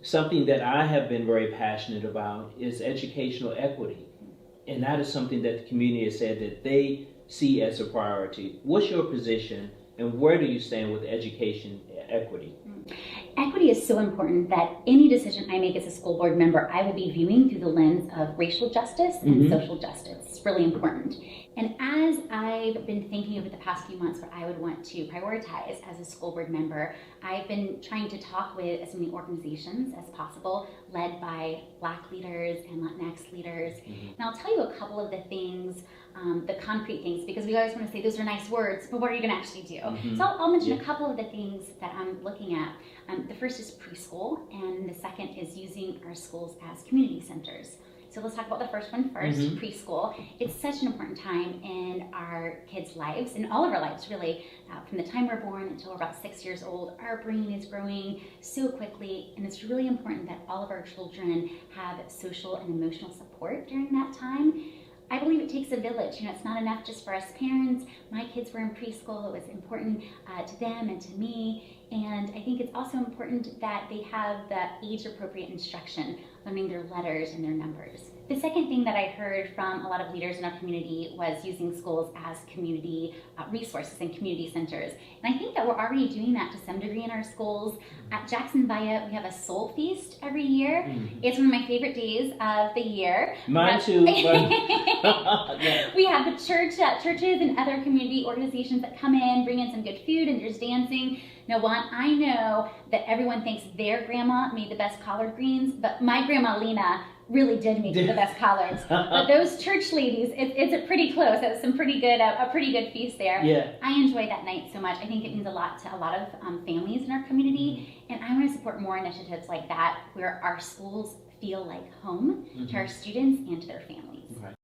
something that I have been very passionate about is educational equity. And that is something that the community has said that they see as a priority. What's your position and where do you stand with education equity? Equity is so important that any decision I make as a school board member, I will be viewing through the lens of racial justice and social justice. It's really important. And as I've been thinking over the past few months what I would want to prioritize as a school board member, I've been trying to talk with as many organizations as possible, led by Black leaders and Latinx leaders. And I'll tell you a couple of the things, the concrete things, because we always want to say those are nice words, but what are you going to actually do? So I'll mention a couple of the things that I'm looking at. The first is preschool, and the second is using our schools as community centers. So let's talk about the first one first, preschool. It's such an important time in our kids' lives, in all of our lives really. From the time we're born until we're about 6 years old, our brain is growing so quickly, and it's really important that all of our children have social and emotional support during that time. I believe it takes a village. It's not enough just for us parents. My kids were in preschool. It was important to them and to me. And I think it's also important that they have the age-appropriate instruction, learning their letters and their numbers. The second thing that I heard from a lot of leaders in our community was using schools as community resources and community centers. And I think that we're already doing that to some degree in our schools. At Jackson Via, we have a soul feast every year. It's one of my favorite days of the year. Mine too. We have the churches and other community organizations that come in, bring in some good food, and there's dancing. Now, Juan, I know that everyone thinks their grandma made the best collard greens, but my grandma Lena really did make the best collards. But those church ladies, it's a pretty close. It was some pretty good, a pretty good feast there. Yeah. I enjoyed that night so much. I think it means a lot to a lot of families in our community, and I want to support more initiatives like that where our schools feel like home to our students and to their families. Right.